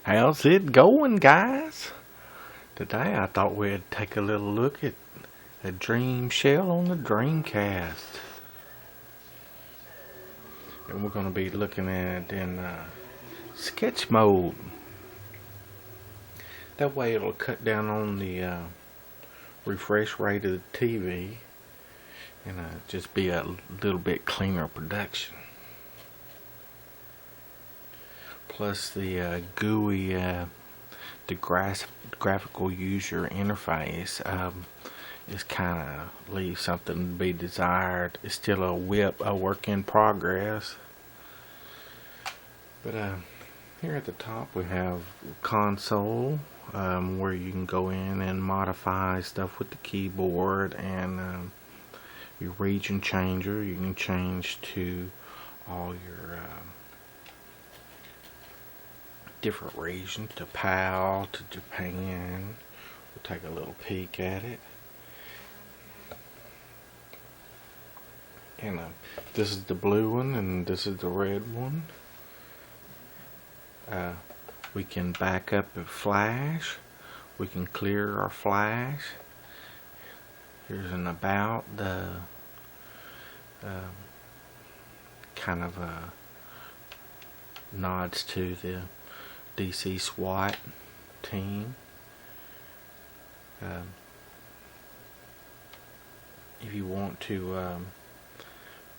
How's it going, guys? Today I thought we'd take a little look at a Dreamshell on the Dreamcast. And we're going to be looking at it in sketch mode. That way it'll cut down on the refresh rate of the TV and just be a little bit cleaner production. Plus the GUI, the graphical user interface is kind of leaves something to be desired. It's still a work in progress. But here at the top we have console, where you can go in and modify stuff with the keyboard, and your region changer. You can change to all your different regions, to PAL, to Japan. We'll take a little peek at it. And this is the blue one, and this is the red one. We can back up and flash. We can clear our flash. Here's an about the kind of nods to the DC SWAT team. If you want to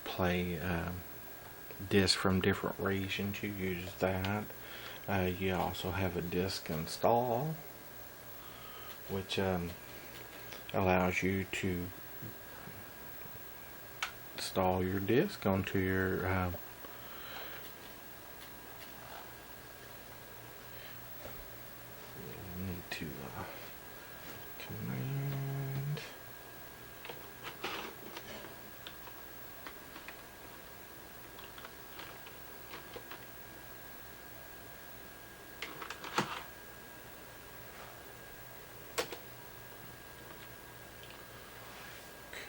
play discs from different regions, you use that. You also have a disc install, which allows you to install your disc onto your need to command.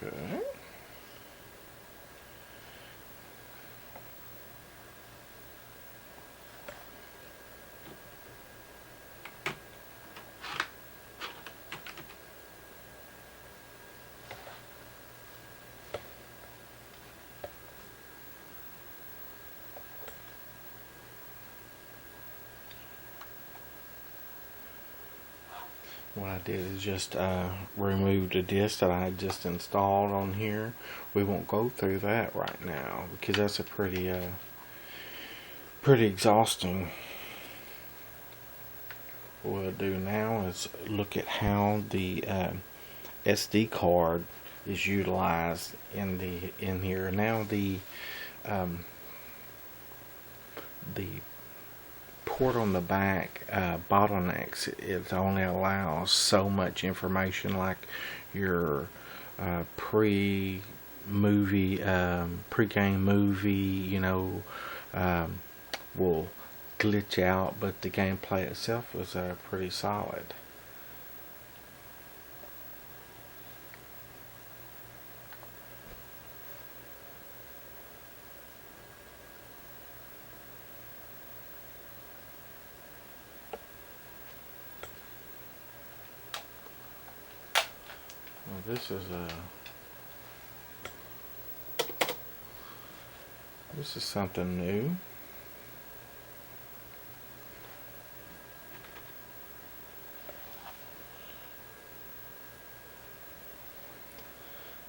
Okay. What I did is just remove the disc that I had just installed on here. We won't go through that right now because that's a pretty exhausting. What we'll do now is look at how the SD card is utilized in here. Now the port on the back bottlenecks. It only allows so much information, like your pre-game movie, will glitch out, but the gameplay itself is pretty solid. This is something new.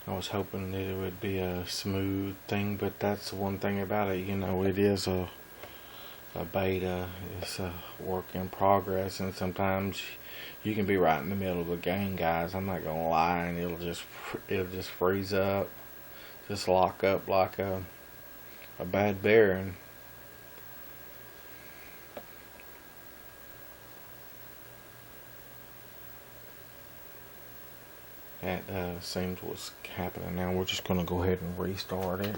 I was hoping that it would be a smooth thing, but that's the one thing about it. It is a beta. It's a work in progress, and sometimes you can be right in the middle of a game, guys. I'm not gonna lie, and it'll just freeze up, just lock up like a bad bearing. That seems what's happening now. We're just gonna go ahead and restart it.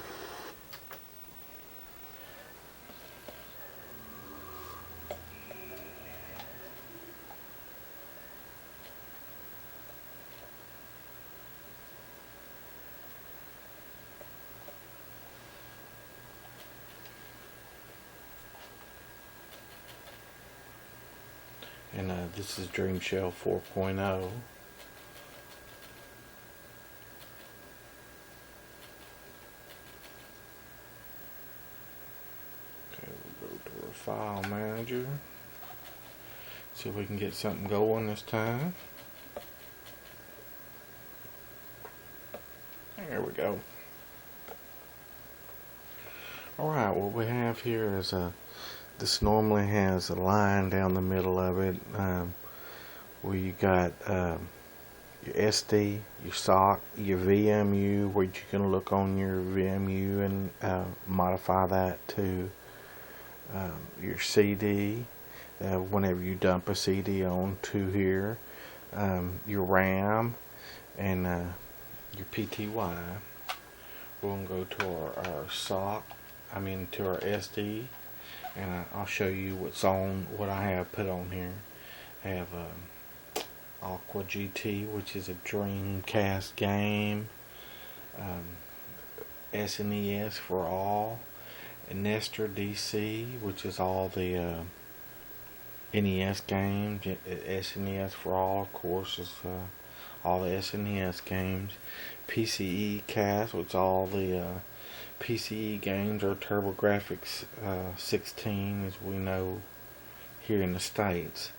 And this is Dreamshell 4.0. Okay, we'll go to our file manager. See if we can get something going this time. There we go. Alright, what we have here is this normally has a line down the middle of it where you got your SD, your SOC, your VMU, where you can look on your VMU and modify that to your CD whenever you dump a CD onto here, your RAM, and your PTY. We're going to go to our SOC, to our SD, and I'll show you what I have put on here. I have Aqua GT, which is a Dreamcast game, SNES for all, and Nestor DC, which is all the NES games. SNES for all, of course, is all the SNES games. PCE Cast, which is all the PCE games, or TurboGrafx 16, as we know here in the States.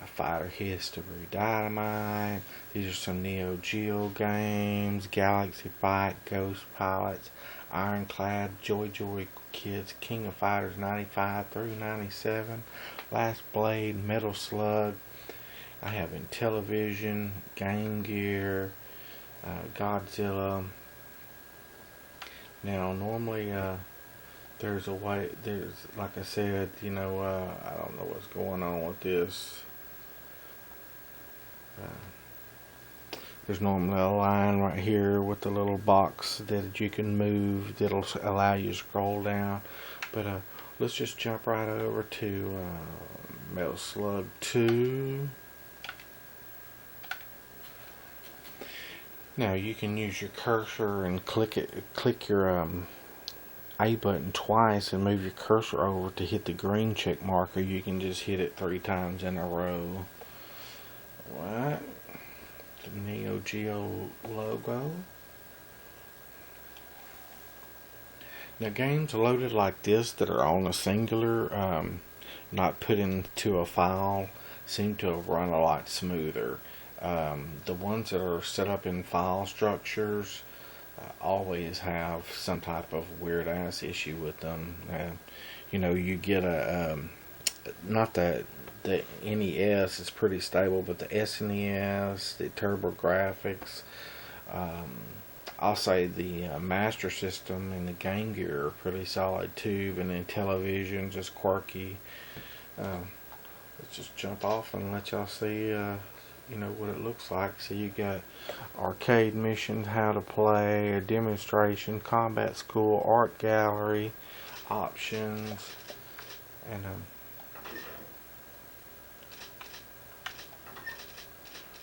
Fighter History, Dynamite. These are some Neo Geo games. Galaxy Fight, Ghost Pilots, Ironclad, Joy Joy Kids, King of Fighters 95 through 97, Last Blade, Metal Slug. I have Intellivision, Game Gear, Godzilla. Now, normally, there's a way, like I said, I don't know what's going on with this. There's normally a line right here with the little box that you can move that'll allow you to scroll down. But let's just jump right over to Metal Slug 2. Now you can use your cursor and click your A button twice and move your cursor over to hit the green check mark, or you can just hit it 3 times in a row. What? The Neo Geo logo. Now, games loaded like this that are on a singular, not put into a file, seem to have run a lot smoother. The ones that are set up in file structures always have some type of weird ass issue with them. You get not that the NES is pretty stable, but the SNES, the TurboGrafx, I'll say the Master System and the Game Gear are pretty solid too, and then Intellivision just quirky. Let's just jump off and let y'all see what it looks like. So you got arcade missions, how to play, a demonstration, combat school, art gallery, options, and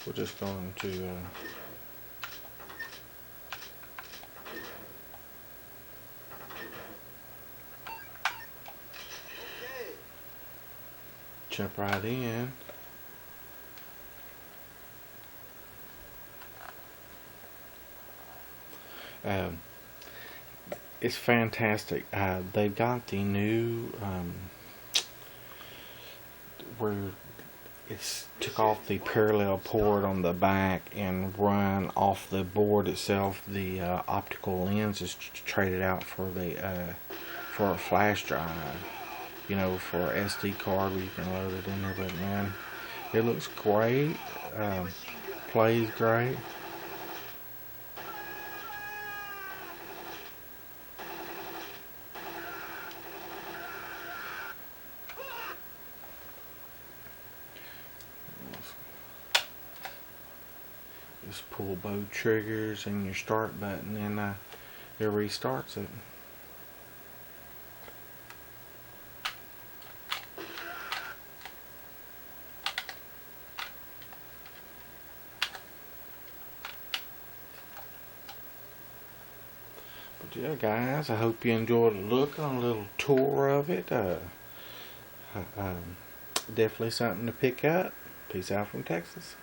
we're just going to jump right in. It's fantastic. They've got the new where it's took off the parallel port on the back and run off the board itself. The optical lens is traded out for a flash drive, for an SD card where you can load it in there. But man, it looks great. Plays great. Just pull both triggers and your start button, and it restarts it. But yeah, guys, I hope you enjoyed a little tour of it. definitely something to pick up. Peace out from Texas.